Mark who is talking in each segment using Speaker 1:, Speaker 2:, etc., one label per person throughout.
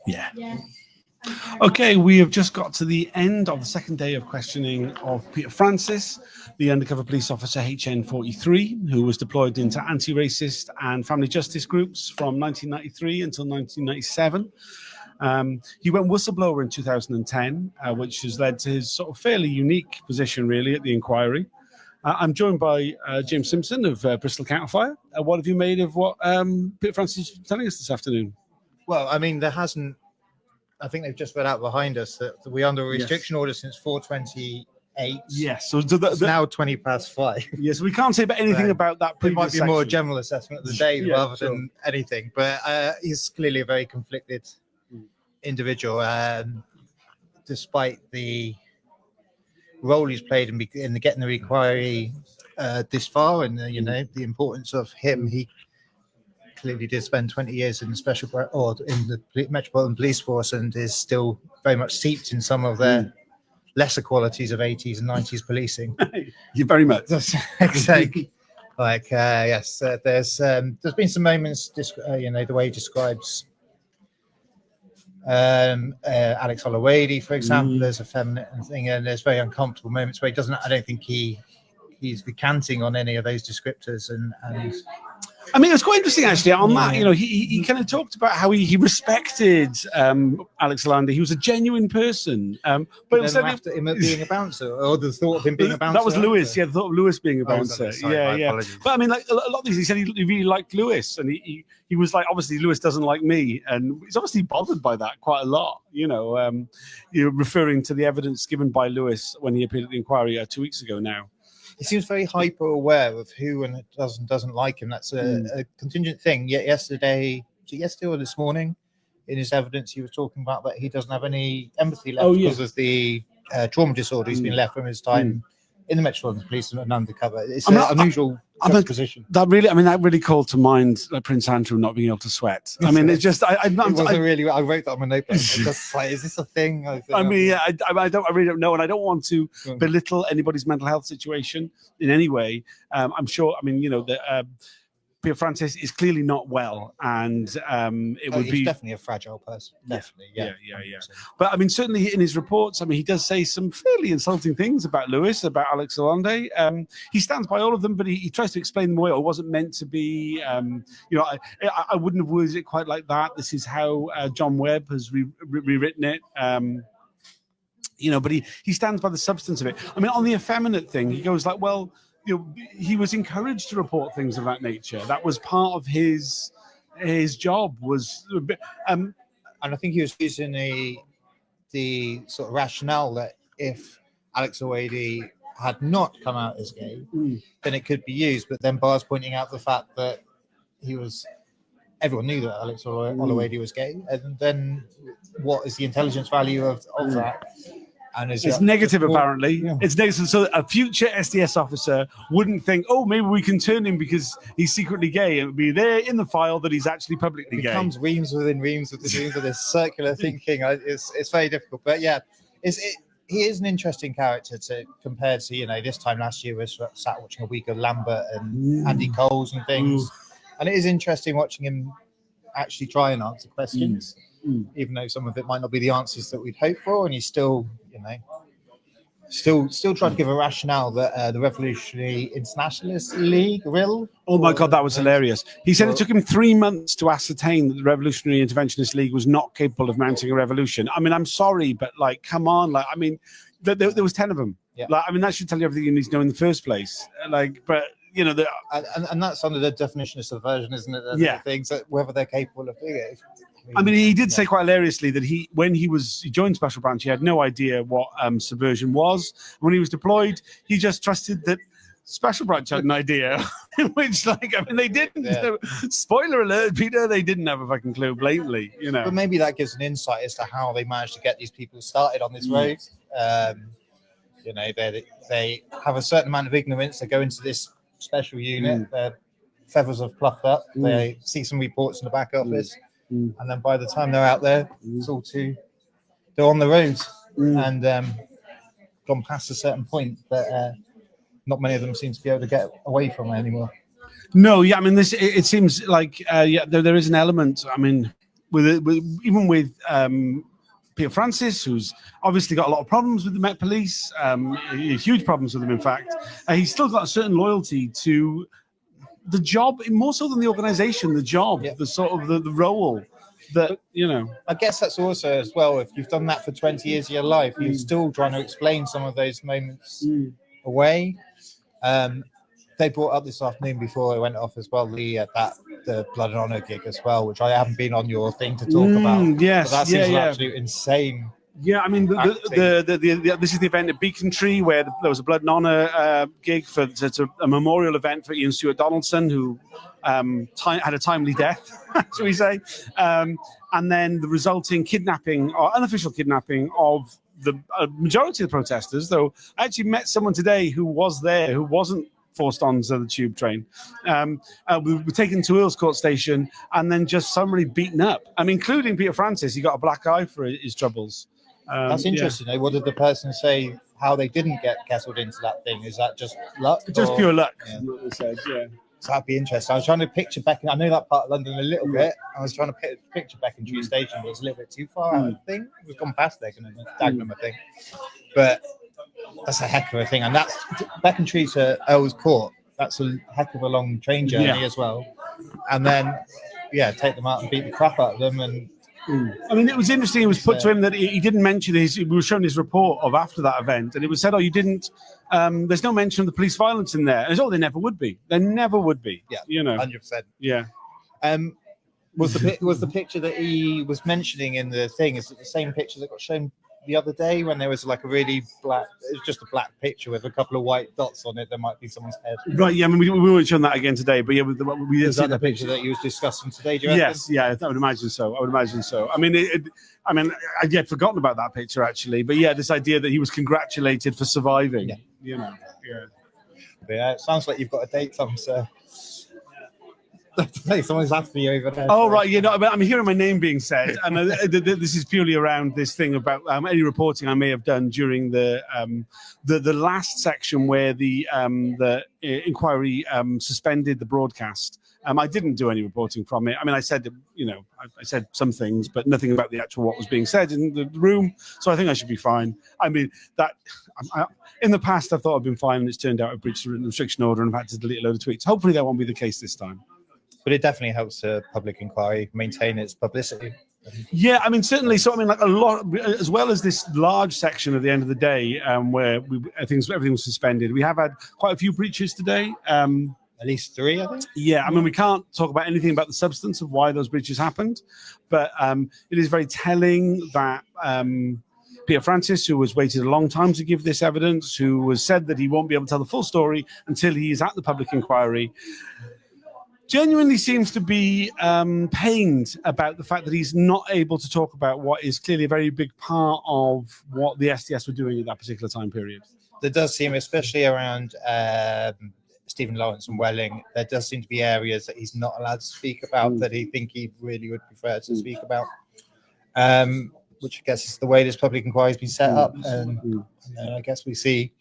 Speaker 1: Yeah. Okay, we have just got to the end of the second day of questioning of Peter Francis, the undercover police officer HN43, who was deployed into anti-racist and family justice groups from 1993 until 1997. He went whistleblower in 2010, which has led to his sort of fairly unique position, really, at the inquiry. I'm joined by James Simpson of Bristol Counterfire. What have you made of what Peter Francis was telling us this afternoon?
Speaker 2: Well, I mean, there hasn't. I think they've just read out behind us that we're under a restriction order since 4:28.
Speaker 1: Yes, so
Speaker 2: it's now 5:20.
Speaker 1: Yes, we can't say anything about that.
Speaker 2: It might be more a general assessment of the day rather than anything. But he's clearly a very conflicted individual, despite the role he's played in getting the inquiry this far, and the importance of him. He clearly did spend 20 years in the Metropolitan Police Force, and is still very much steeped in some of the lesser qualities of 80s and 90s policing.
Speaker 1: You very much.
Speaker 2: Yes, there's been some moments, the way he describes Alex Holloway, for example, there's a feminine thing, and there's very uncomfortable moments where I don't think he's recanting on any of those descriptors, and
Speaker 1: I mean, it's quite interesting actually on that. He kind of talked about how he respected Alex Holloway. He was a genuine person. But instead
Speaker 2: after him being a bouncer, or the thought of him being a bouncer.
Speaker 1: That was Lewis. Yeah, the thought of Lewis being a bouncer.
Speaker 2: Sorry,
Speaker 1: yeah. But I mean, like a lot of these, he said he really liked Lewis, and he was like, obviously Lewis doesn't like me, and he's obviously bothered by that quite a lot. Referring to the evidence given by Lewis when he appeared at the inquiry 2 weeks ago now.
Speaker 2: He seems very hyper aware of who and doesn't like him. That's a contingent thing. Yet yesterday or this morning, in his evidence, he was talking about that he doesn't have any empathy left because of the trauma disorder he's been left from his time in the Metropolitan Police and undercover. It's an unusual position.
Speaker 1: That really called to mind Prince Andrew not being able to sweat. I mean, it's just I wrote
Speaker 2: that on my notebook. Just like, is this a thing? I really don't know, and I don't want to belittle anybody's mental health situation in any way. I'm sure. I mean, Peter Francis is clearly not well, and he's definitely a fragile person. Definitely, yeah.
Speaker 1: But I mean, certainly in his reports, I mean, he does say some fairly insulting things about Lewis, about Alex Holloway. He stands by all of them, but he tries to explain them away. Or it wasn't meant to be. I wouldn't have worded it quite like that. This is how John Webb has rewritten it. But he stands by the substance of it. I mean, on the effeminate thing, he goes like, well. He was encouraged to report things of that nature. That was part of his job.
Speaker 2: And I think he was using the sort of rationale that if Alex Holloway had not come out as gay, then it could be used. But then Barr's pointing out the fact that everyone knew that Alex Holloway was gay, and then what is the intelligence value of that? And
Speaker 1: it's negative, apparently. Yeah. It's negative. So a future SDS officer wouldn't think, oh, maybe we can turn him because he's secretly gay. It would be there in the file that he's actually publicly gay.
Speaker 2: It becomes reams within reams of this circular thinking. It's very difficult. But yeah, he is an interesting character compared to, this time last year we sat watching a week of Lambert and Andy Coles and things. And it is interesting watching him actually try and answer questions. Even though some of it might not be the answers that we'd hope for, and he's still trying to give a rationale that the Revolutionary Internationalist League, RIL.
Speaker 1: Oh my God, that was hilarious. He said it took him 3 months to ascertain that the Revolutionary Interventionist League was not capable of mounting a revolution. I mean, I'm sorry, but come on, there was 10 of them. Yeah. That should tell you everything you need to know in the first place. And
Speaker 2: that's under the definition of subversion, isn't it? Things that whether they're capable of doing it.
Speaker 1: I mean, he did say quite hilariously that when he joined Special Branch, he had no idea what subversion was. When he was deployed, he just trusted that Special Branch had an idea, which, they didn't. Yeah. Spoiler alert, Peter, they didn't have a fucking clue, blatantly, But
Speaker 2: maybe that gives an insight as to how they managed to get these people started on this road. They have a certain amount of ignorance. They go into this special unit. Their feathers have plucked up. They see some reports in the back office. And then by the time they're out there, they're on the road and gone past a certain point that not many of them seem to be able to get away from it anymore.
Speaker 1: No, yeah, I mean, it seems like there is an element. I mean, even with Peter Francis, who's obviously got a lot of problems with the Met Police, huge problems with them, in fact, he's still got a certain loyalty to the job, more so than the organisation, the job, the sort of the role that, you know.
Speaker 2: I guess that's also as well, if you've done that for 20 years of your life, you're still trying to explain some of those moments away. They brought up this afternoon before I went off as well, the Blood and Honor gig as well, which I haven't been on your thing to talk about.
Speaker 1: Yes,
Speaker 2: but that seems an absolute insane.
Speaker 1: Yeah, I mean, this is the event at Beacon Tree where there was a Blood and Honor gig for it's a memorial event for Ian Stewart Donaldson, who had a timely death, shall we say, and then the resulting kidnapping or unofficial kidnapping of the majority of the protesters. Though I actually met someone today who was there, who wasn't forced onto the tube train. We were taken to Earls Court Station and then just summarily beaten up. I mean, including Peter Francis. He got a black eye for his troubles.
Speaker 2: That's interesting. Yeah. What did the person say? How they didn't get castled into that thing? Is that just luck?
Speaker 1: Just pure luck.
Speaker 2: Yeah.
Speaker 1: What they said. Yeah.
Speaker 2: So that'd be interesting. I was trying to picture I know that part of London a little bit. I was trying to picture Beacon Station, but it was a little bit too far. I think we've gone past Dagenham, I think. But that's a heck of a thing, and that's Beacon to Earls Court. That's a heck of a long train journey as well. And then, take them out and beat the crap out of them. And
Speaker 1: I mean, it was interesting. It was put to him that he didn't mention we were shown his report of after that event, and it was said, "Oh, you didn't." There's no mention of the police violence in there. And they never would be. There never would be.
Speaker 2: Yeah,
Speaker 1: you know,
Speaker 2: 100%.
Speaker 1: Yeah.
Speaker 2: Was the picture that he was mentioning in the thing? Is it the same picture that got shown the other day when there was like a really black? It was just a black picture with a couple of white dots on it. There might be someone's head.
Speaker 1: Right. Yeah. I mean, we weren't shown that again today, but yeah, we did see
Speaker 2: the picture that you was discussing today. Do you
Speaker 1: yes. Yeah. I would imagine so. I mean, I'd yet forgotten about that picture actually, but yeah, this idea that he was congratulated for surviving.
Speaker 2: Yeah.
Speaker 1: You know. Yeah.
Speaker 2: But yeah, it sounds like you've got a date, Tom. So. Someone's asked me over there.
Speaker 1: Oh, right. I'm hearing my name being said. And this is purely around this thing about any reporting I may have done during the last section where the inquiry suspended the broadcast. I didn't do any reporting from it. I mean, I said, I said some things, but nothing about the actual what was being said in the room. So I think I should be fine. I mean, in the past, I thought I'd been fine, and it's turned out I breached the written restriction order and I've had to delete a load of tweets. Hopefully that won't be the case this time.
Speaker 2: But it definitely helps the public inquiry maintain its publicity.
Speaker 1: Yeah, I mean, certainly. So, I mean, like a lot, as well as this large section at the end of the day where everything was suspended, we have had quite a few breaches today.
Speaker 2: At least 3, I think.
Speaker 1: Yeah, I mean, we can't talk about anything about the substance of why those breaches happened, but it is very telling that Peter Francis, who was waited a long time to give this evidence, who was said that he won't be able to tell the full story until he is at the public inquiry, genuinely seems to be pained about the fact that he's not able to talk about what is clearly a very big part of what the SDS were doing at that particular time period.
Speaker 2: There does seem, especially around Stephen Lawrence and Welling, there does seem to be areas that he's not allowed to speak about that he really would prefer to speak about, which I guess is the way this public inquiry has been set up. And I guess we see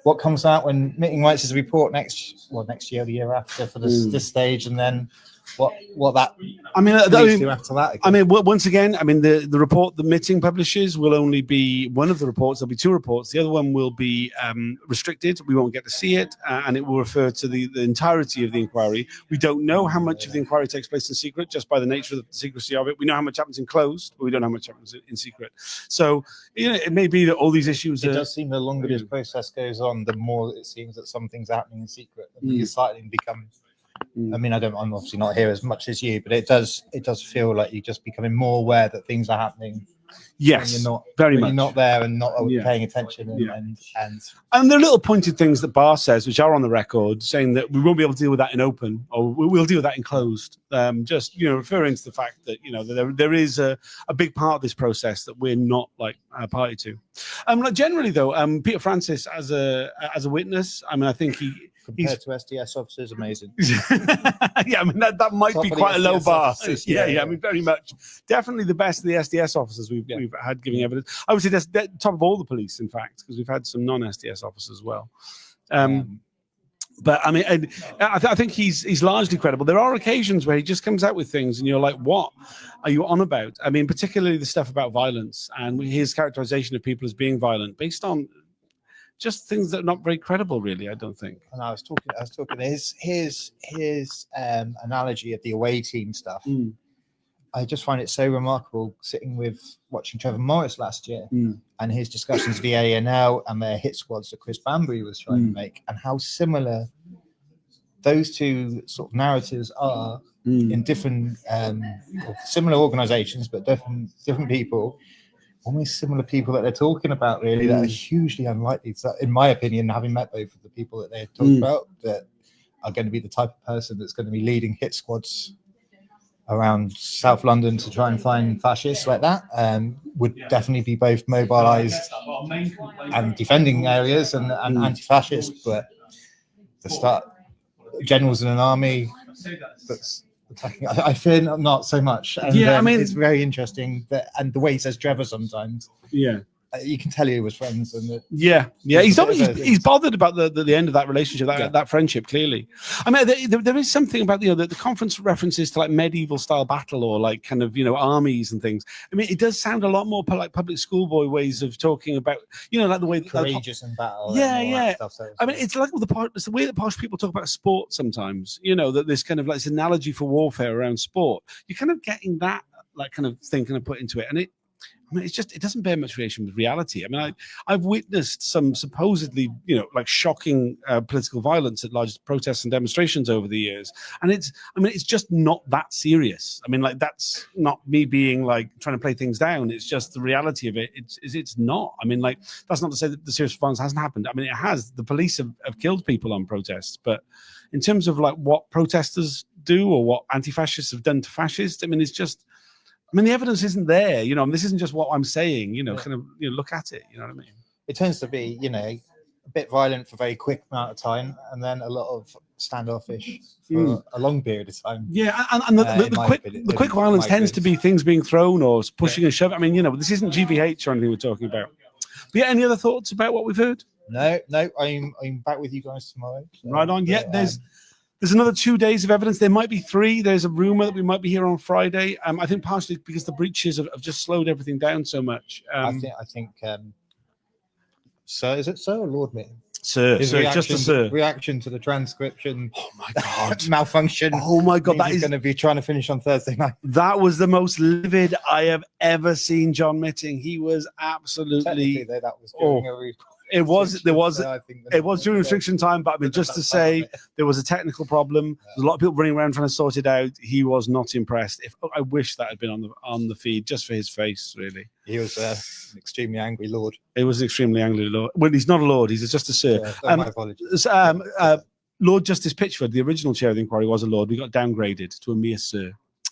Speaker 2: what comes out when Meeting writes his report next year, the year after for this stage, and then what that leads to after that.
Speaker 1: I mean, once again, I mean the report the Meeting publishes will only be one of the reports. There'll be 2 reports. The other one will be restricted. We won't get to see it, and it will refer to the entirety of the inquiry. We don't know how much of the inquiry takes place in secret, just by the nature of the secrecy of it. We know how much happens in closed, but we don't know how much happens in secret. So it may be that all these issues.
Speaker 2: It does seem the longer this process goes on, the more it seems that some things are happening in secret, and you're starting to become. I mean, I'm obviously not here as much as you, but it does feel like you're just becoming more aware that things are happening.
Speaker 1: Yes,
Speaker 2: you're not
Speaker 1: very much.
Speaker 2: You're not there and not paying attention.
Speaker 1: And there are little pointed things that Barr says, which are on the record, saying that we won't be able to deal with that in open, or we'll deal with that in closed. Just referring to the fact that there is a big part of this process that we're not party to. Generally though, Peter Francis as a witness, I mean, I think
Speaker 2: compared to SDS officers, amazing.
Speaker 1: Yeah, I mean that might be quite a low bar. Yeah, I mean very much, definitely the best of the SDS officers we've had giving evidence. I would say that's top of all the police, in fact, because we've had some non-SDS officers as well. But I mean, I think he's largely credible. There are occasions where he just comes out with things, and you're like, "What are you on about?" I mean, particularly the stuff about violence and his characterization of people as being violent, based on just things that are not very credible, really. I don't think.
Speaker 2: And I was talking his analogy of the away team stuff. I just find it so remarkable watching Trevor Morris last year and his discussions of the ANL and their hit squads that Chris Bambury was trying to make, and how similar those two sort of narratives are in different, similar organizations, but different people, almost similar people that they're talking about, really, that are hugely unlikely to, in my opinion, having met both of the people that they're talking about, that are going to be the type of person that's going to be leading hit squads around South London to try and find fascists like that, would definitely be both mobilized and defending areas and anti-fascist, but to start generals in an army that's attacking, I fear not so much. And
Speaker 1: I mean,
Speaker 2: it's very interesting that, and the way he says Trevor sometimes, you can tell he was friends. And
Speaker 1: he's bothered about the end of that relationship, that friendship, clearly. I mean, there is something about the conference references to like medieval style battle or like kind of armies and things. I mean, it does sound a lot more like public schoolboy ways of talking about like the way
Speaker 2: courageous in battle.
Speaker 1: That stuff, so I mean, it's like it's the way that posh people talk about sport sometimes. That there's kind of like this analogy for warfare around sport. You're kind of getting that like kind of thing kind of put into it, and it doesn't bear much relation with reality. I mean, I've witnessed some supposedly, like shocking political violence at large protests and demonstrations over the years. And it's just not that serious. I mean, like, that's not me being like trying to play things down. It's just the reality of it. It's not. I mean, like, that's not to say that the serious violence hasn't happened. I mean, it has. The police have killed people on protests. But in terms of like what protesters do or what anti-fascists have done to fascists, I mean, it's just, the evidence isn't there, this isn't just what I'm saying, kind of, look at it, you know what I mean?
Speaker 2: It tends to be, a bit violent for a very quick amount of time, and then a lot of standoffish for a long period of time.
Speaker 1: Yeah, and the quick violence tends to be things being thrown or pushing and shoving. I mean, this isn't GBH or anything we're talking about. But yeah, any other thoughts about what we've heard?
Speaker 2: No, I'm back with you guys tomorrow.
Speaker 1: So, right on. Yeah, there's another 2 days of evidence. There might be 3. There's a rumor that we might be here on Friday. I think partially because the breaches have just slowed everything down so much.
Speaker 2: I think. Sir, is it Sir or Lord Meeting?
Speaker 1: Sir, just a sir.
Speaker 2: Reaction to the transcription.
Speaker 1: Oh my God,
Speaker 2: malfunction.
Speaker 1: Oh my God, that is
Speaker 2: going to be trying to finish on Thursday night.
Speaker 1: That was the most livid I have ever seen John Mitting. He was absolutely.
Speaker 2: That was
Speaker 1: it was during restriction time, but I mean, just to say there was a technical problem. There's a lot of people running around trying to sort it out. He was not impressed. I wish that had been on the feed just for his face. Really,
Speaker 2: he was an extremely angry lord.
Speaker 1: It was an extremely angry lord. Well, he's not a lord. He's just a sir.
Speaker 2: My apologies.
Speaker 1: Lord Justice Pitchford, the original chair of the inquiry, was a lord. We got downgraded to a mere sir.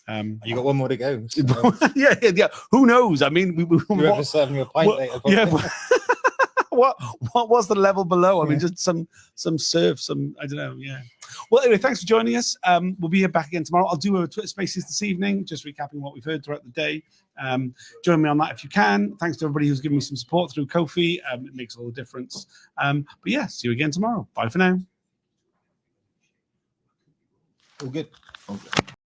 Speaker 2: You got one more to go. So.
Speaker 1: yeah. Who knows? I mean,
Speaker 2: you ever serving a pint later?
Speaker 1: Yeah. What was the level below? I mean, just some serve, I don't know. Yeah. Well, anyway, thanks for joining us. We'll be here back again tomorrow. I'll do a Twitter Spaces this evening, just recapping what we've heard throughout the day. Join me on that if you can. Thanks to everybody who's given me some support through Ko-fi. It makes all the difference. But yeah, see you again tomorrow. Bye for now.
Speaker 2: All good.